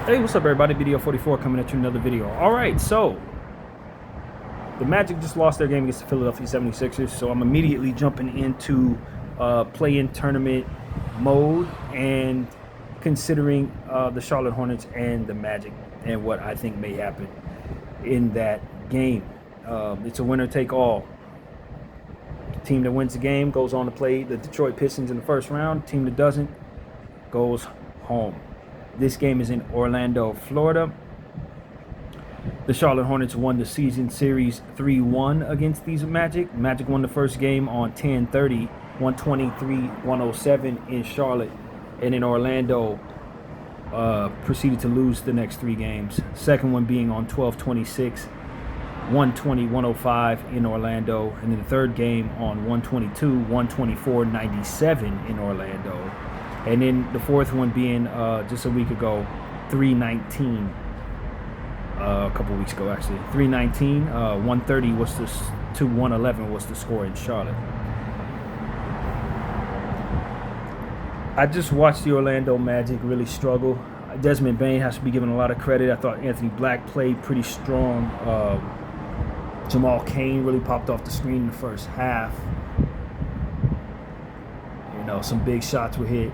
Hey, what's up, everybody? Video 44 coming at you another video. All right, so the Magic just lost their game against the Philadelphia 76ers, so I'm immediately jumping into play-in tournament mode and considering the Charlotte Hornets and the Magic and what I think may happen in that game. It's a winner-take-all. The team that wins the game goes on to play the Detroit Pistons in the first round. The team that doesn't goes home. This game is in Orlando, Florida. The Charlotte Hornets won the season series 3-1 against these Magic. Magic won the first game on 10-30, 123-107 in Charlotte. And in Orlando, proceeded to lose the next three games. Second one being on 12-26, 120-105 in Orlando. And then the third game on 122, 124-97 in Orlando. And then the fourth one being just a week ago, 319. A couple weeks ago, actually. 319, 130 was to 111 was the score in Charlotte. I just watched the Orlando Magic really struggle. Desmond Bane has to be given a lot of credit. I thought Anthony Black played pretty strong. Jamal Cain really popped off the screen in the first half. You know, some big shots were hit.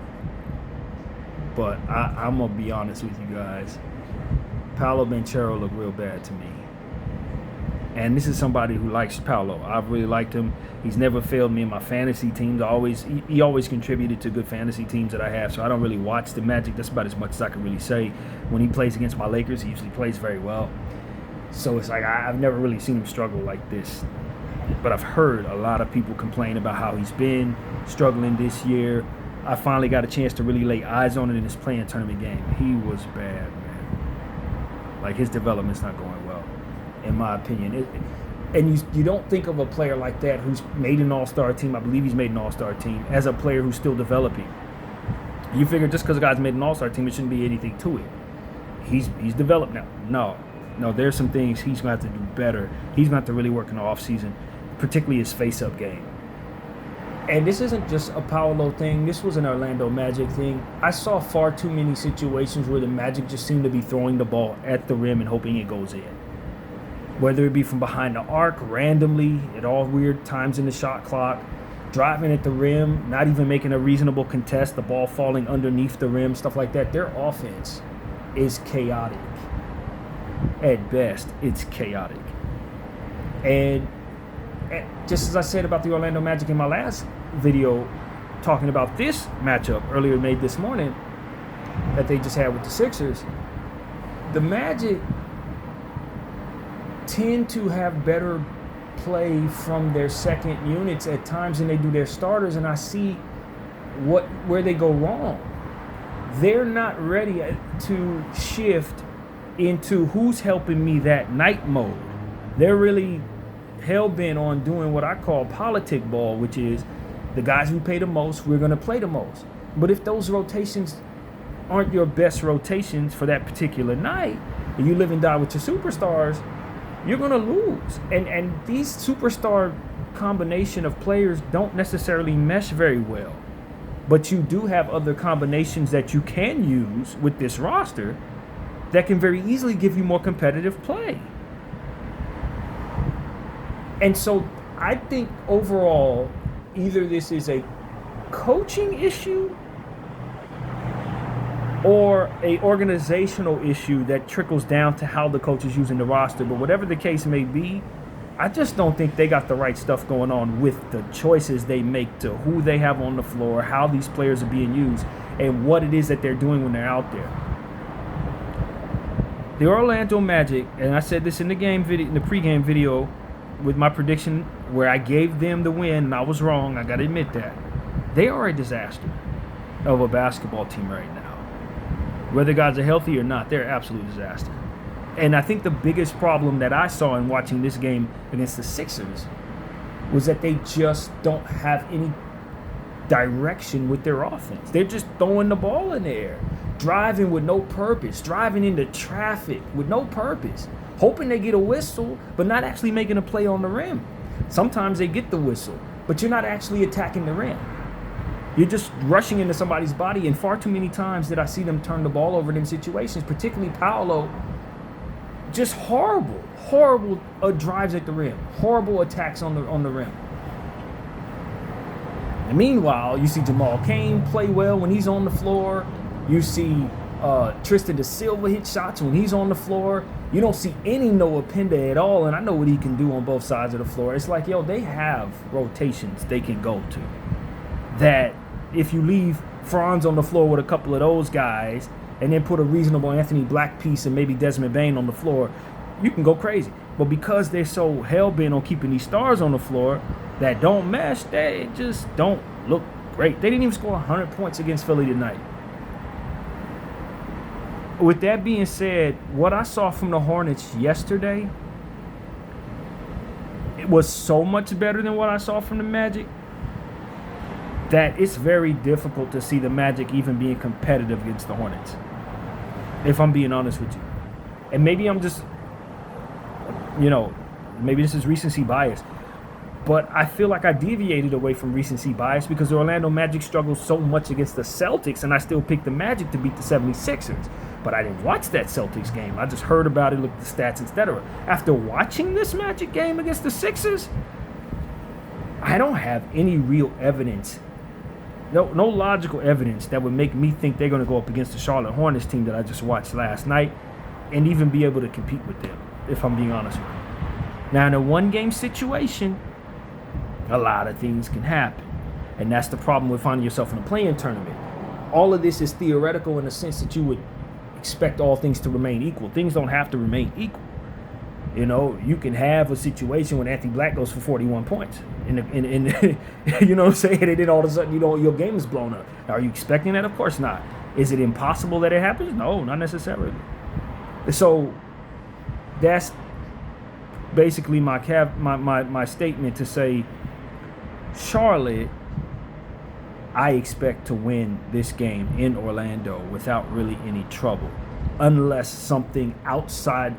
But I'm going to be honest with you guys. Paolo Banchero looked real bad to me. And this is somebody who likes Paolo. I've really liked him. He's never failed me in my fantasy teams. He always contributed to good fantasy teams that I have, so I don't really watch the Magic. That's about as much as I can really say. When he plays against my Lakers, he usually plays very well. So it's like I've never really seen him struggle like this. But I've heard a lot of people complain about how he's been struggling this year. I finally got a chance to really lay eyes on it in this play-in tournament game. He was bad, man. Like, his development's not going well, in my opinion. And you don't think of a player like that who's made an all-star team. I believe he's made an all-star team as a player who's still developing. You figure just because a guy's made an all-star team, it shouldn't be anything to it. He's developed now. No, there's some things he's going to have to do better. He's going to have to really work in the offseason, particularly his face-up game. And this isn't just a Paolo thing. This was an Orlando Magic thing. I saw far too many situations where the Magic just seemed to be throwing the ball at the rim and hoping it goes in. Whether it be from behind the arc, randomly, at all weird times in the shot clock, driving at the rim, not even making a reasonable contest, the ball falling underneath the rim, stuff like that. Their offense is chaotic. At best, it's chaotic. And just as I said about the Orlando Magic in my last video, talking about this matchup earlier made this morning that they just had with the Sixers, the Magic tend to have better play from their second units at times than they do their starters, and I see where they go wrong. They're not ready to shift into who's helping me that night mode. They're really hell-bent on doing what I call politic ball, which is the guys who pay the most, we're going to play the most. But if those rotations aren't your best rotations for that particular night, and you live and die with your superstars, you're going to lose. And these superstar combination of players don't necessarily mesh very well. But you do have other combinations that you can use with this roster that can very easily give you more competitive play. And so I think overall, either this is a coaching issue or a organizational issue that trickles down to how the coach is using the roster. But whatever the case may be, I just don't think they got the right stuff going on with the choices they make to who they have on the floor, how these players are being used, and what it is that they're doing when they're out there. The Orlando Magic, and I said this in the pregame video, with my prediction where I gave them the win, and I was wrong, I gotta admit that. They are a disaster of a basketball team right now. Whether guys are healthy or not, they're an absolute disaster. And I think the biggest problem that I saw in watching this game against the Sixers was that they just don't have any direction with their offense. They're just throwing the ball in the air, driving with no purpose, driving into traffic with no purpose, hoping they get a whistle, but not actually making a play on the rim. Sometimes they get the whistle, but you're not actually attacking the rim. You're just rushing into somebody's body, and far too many times did I see them turn the ball over in them situations, particularly Paolo. Just horrible drives at the rim, horrible attacks on the rim. And meanwhile, you see Jamal Cain play well when he's on the floor. You see Tristan da Silva hit shots when he's on the floor. You don't see any Noah Penda at all, and I know what he can do on both sides of the floor. It's like, yo, they have rotations they can go to. That if you leave Franz on the floor with a couple of those guys and then put a reasonable Anthony Black piece and maybe Desmond Bane on the floor, you can go crazy. But because they're so hell-bent on keeping these stars on the floor that don't mesh, they just don't look great. They didn't even score 100 points against Philly tonight. With that being said, what I saw from the Hornets yesterday, it was so much better than what I saw from the Magic that it's very difficult to see the Magic even being competitive against the Hornets, if I'm being honest with you. And maybe I'm just, maybe this is recency bias, but I feel like I deviated away from recency bias because the Orlando Magic struggled so much against the Celtics, and I still picked the Magic to beat the 76ers. But I didn't watch that Celtics game. I just heard about it, looked at the stats, etc. After watching this Magic game against the Sixers, I don't have any real evidence, no logical evidence that would make me think they're going to go up against the Charlotte Hornets team that I just watched last night and even be able to compete with them, if I'm being honest with you. Now, in a one-game situation, a lot of things can happen. And that's the problem with finding yourself in a play-in tournament. All of this is theoretical in the sense that you would expect all things to remain equal. Things don't have to remain equal. You can have a situation when Anthony Black goes for 41 points. You know what I'm saying? And then all of a sudden, your game is blown up. Are you expecting that? Of course not. Is it impossible that it happens? No, not necessarily. So that's basically my statement to say Charlotte, I expect to win this game in Orlando without really any trouble, unless something outside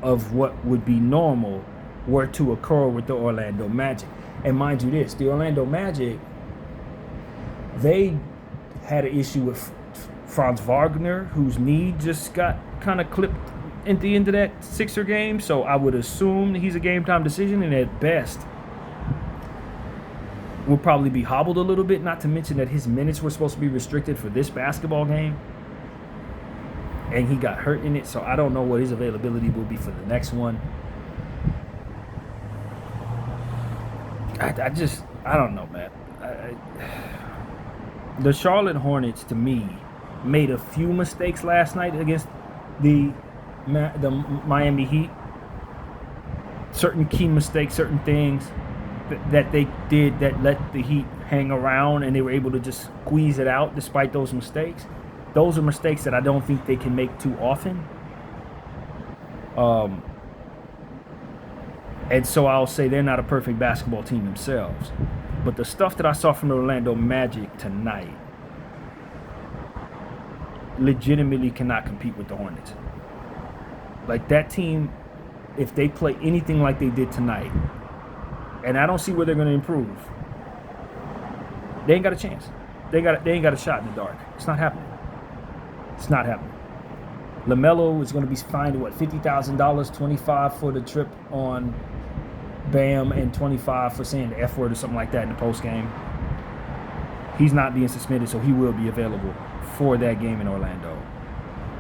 of what would be normal were to occur with the Orlando Magic. And mind you this, the Orlando Magic, they had an issue with Franz Wagner, whose knee just got kind of clipped at the end of that Sixer game. So I would assume he's a game-time decision, and at best will probably be hobbled a little bit, not to mention that his minutes were supposed to be restricted for this basketball game. And he got hurt in it, so I don't know what his availability will be for the next one. I don't know, man. The Charlotte Hornets, to me, made a few mistakes last night against the Miami Heat. Certain key mistakes, certain things that they did that let the Heat hang around, and they were able to just squeeze it out despite those mistakes. Those are mistakes that I don't think they can make too often. And so I'll say they're not a perfect basketball team themselves. But the stuff that I saw from the Orlando Magic tonight legitimately cannot compete with the Hornets. Like, that team, if they play anything like they did tonight, and I don't see where they're going to improve, they ain't got a chance. They ain't got a shot in the dark. It's not happening. It's not happening. LaMelo is going to be fined, $50,000, $25 for the trip on Bam, and $25 for saying the F word or something like that in the post game. He's not being suspended, so he will be available for that game in Orlando.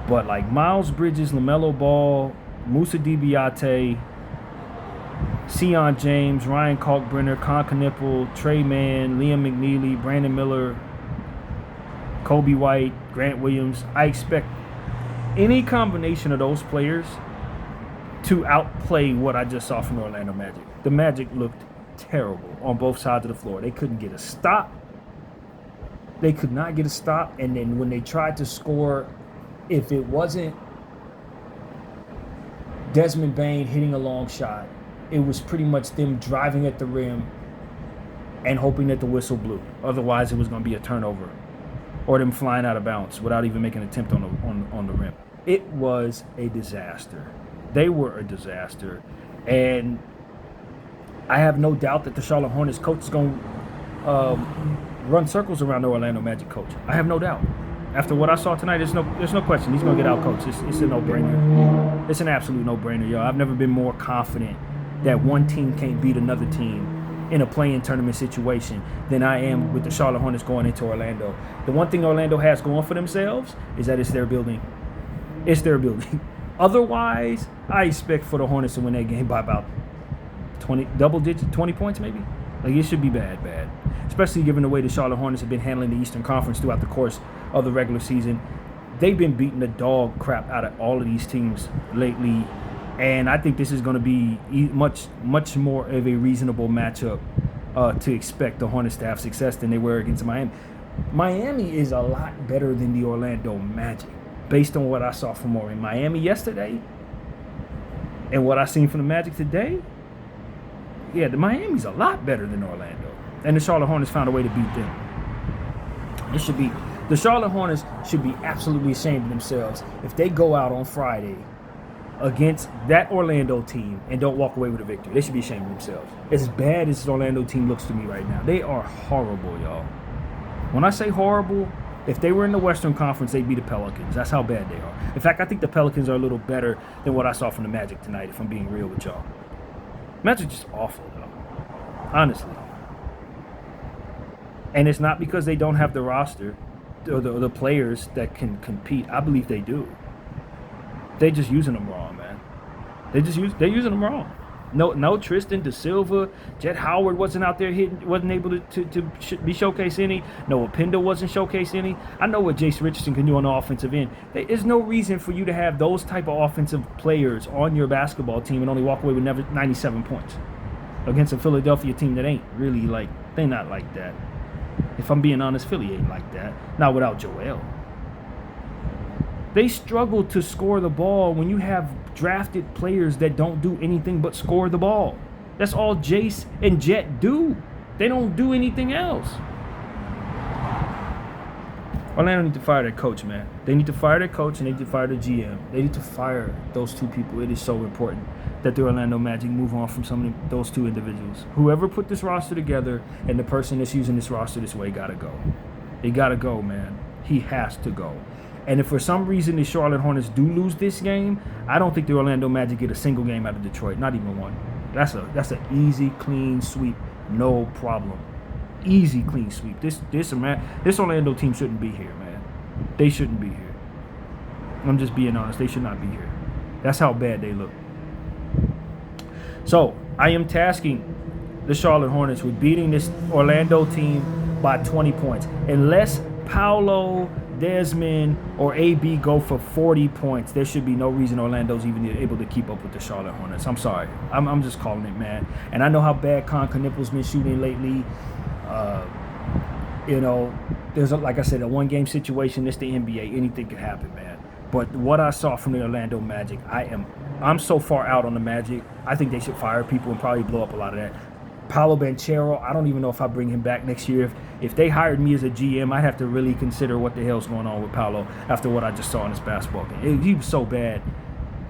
But like Miles Bridges, LaMelo Ball, Moussa Diabaté, Sion James, Ryan Kalkbrenner, Con Knipple, Trey Mann, Liam McNeely, Brandon Miller, Kobe White, Grant Williams. I expect any combination of those players to outplay what I just saw from the Orlando Magic. The Magic looked terrible on both sides of the floor. They couldn't get a stop. They could not get a stop. And then when they tried to score, if it wasn't Desmond Bane hitting a long shot, it was pretty much them driving at the rim and hoping that the whistle blew. Otherwise, it was going to be a turnover or them flying out of bounds without even making an attempt on the rim. It was a disaster. They were a disaster. And I have no doubt that the Charlotte Hornets coach is going to run circles around the Orlando Magic coach. I have no doubt. After what I saw tonight, there's no question. He's going to get out coached. It's a no-brainer. It's an absolute no-brainer, yo. I've never been more confident that one team can't beat another team in a play-in tournament situation than I am with the Charlotte Hornets going into Orlando. The one thing Orlando has going for themselves is that it's their building. It's their building. Otherwise, I expect for the Hornets to win that game by about 20 points maybe. Like, it should be bad. Especially given the way the Charlotte Hornets have been handling the Eastern Conference throughout the course of the regular season. They've been beating the dog crap out of all of these teams lately. And I think this is going to be much more of a reasonable matchup to expect the Hornets to have success than they were against Miami. Miami is a lot better than the Orlando Magic, based on what I saw from Miami yesterday and what I seen from the Magic today. Yeah, the Miami's a lot better than Orlando. And the Charlotte Hornets found a way to beat them. The Charlotte Hornets should be absolutely ashamed of themselves if they go out on Friday against that Orlando team and don't walk away with a victory. They should be ashamed of themselves. As bad as this Orlando team looks to me right now, they are horrible, y'all. When I say horrible, if they were in the Western Conference, they'd be the Pelicans. That's how bad they are. In fact, I think the Pelicans are a little better than what I saw from the Magic tonight, if I'm being real with y'all. Magic's just awful, though. Honestly. And it's not because they don't have the roster or the players that can compete. I believe they do. They're just using them wrong, man. They're using them wrong. No Tristan De Silva, Jet Howard wasn't out there hitting, wasn't able to be showcased any. Noah Penda wasn't showcased any. I know what Jace Richardson can do on the offensive end. There is no reason for you to have those type of offensive players on your basketball team and only walk away with 97 points against a Philadelphia team that ain't really like, they're not like that. If I'm being honest, Philly ain't like that. Not without Joel. They struggle to score the ball when you have drafted players that don't do anything but score the ball. That's all Jace and Jet do. They don't do anything else. Orlando need to fire their coach, man. They need to fire their coach and they need to fire the GM. They need to fire those two people. It is so important that the Orlando Magic move on from some of those two individuals. Whoever put this roster together and the person that's using this roster this way gotta go. They gotta go, man. He has to go. And if for some reason the Charlotte Hornets do lose this game, I don't think the Orlando Magic get a single game out of Detroit, not even one. That's an easy, clean sweep, no problem. Easy, clean sweep. This Orlando team shouldn't be here, man. They shouldn't be here. I'm just being honest. They should not be here. That's how bad they look. So I am tasking the Charlotte Hornets with beating this Orlando team by 20 points, unless Paolo, Desmond, or AB go for 40 points. There should be no reason Orlando's even able to keep up with the Charlotte Hornets. I'm sorry. I'm just calling it, man. And I know how bad Con Knippel's been shooting lately. There's, like I said, a one-game situation. It's the NBA. Anything can happen, man. But what I saw from the Orlando Magic, I'm so far out on the Magic. I think they should fire people and probably blow up a lot of that. Paolo Banchero, I don't even know if I bring him back next year. If they hired me as a GM, I'd have to really consider what the hell's going on with Paolo after what I just saw in his basketball game. He was so bad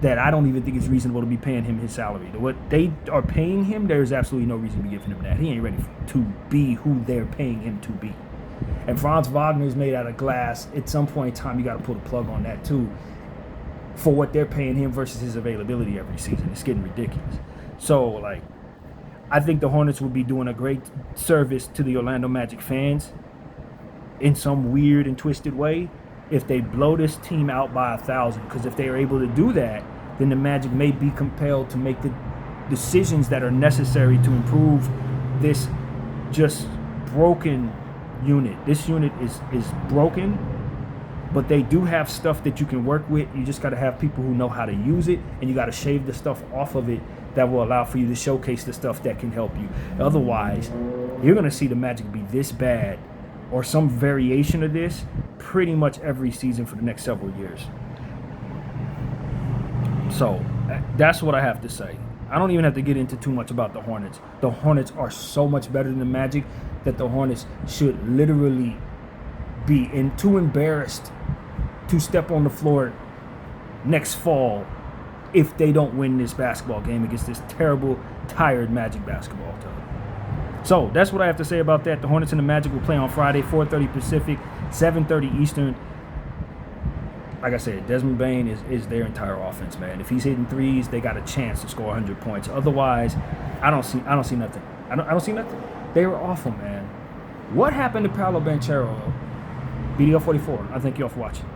that I don't even think it's reasonable to be paying him his salary. What they are paying him, there's absolutely no reason to be giving him that. He ain't ready to be who they're paying him to be. And Franz Wagner is made out of glass. At some point in time, you got to pull the plug on that too, for what they're paying him versus his availability every season. It's getting ridiculous. So, I think the Hornets will be doing a great service to the Orlando Magic fans in some weird and twisted way if they blow this team out by 1,000. Because if they are able to do that, then the Magic may be compelled to make the decisions that are necessary to improve this just broken unit. This unit is broken, but they do have stuff that you can work with. You just got to have people who know how to use it, and you got to shave the stuff off of it that will allow for you to showcase the stuff that can help you. Otherwise, you're going to see the Magic be this bad or some variation of this pretty much every season for the next several years. So that's what I have to say. I don't even have to get into too much about the Hornets. The Hornets are so much better than the Magic that the Hornets should literally be too embarrassed to step on the floor next fall if they don't win this basketball game against this terrible, tired Magic basketball team. So that's what I have to say about that. The Hornets and the Magic will play on Friday, 4:30 Pacific, 7:30 Eastern. Like I said, Desmond Bane is their entire offense, man. If he's hitting threes, they got a chance to score 100 points. Otherwise, I don't see nothing. I don't see nothing. They were awful, man. What happened to Paolo Banchero? BDO 44. I thank you all for watching.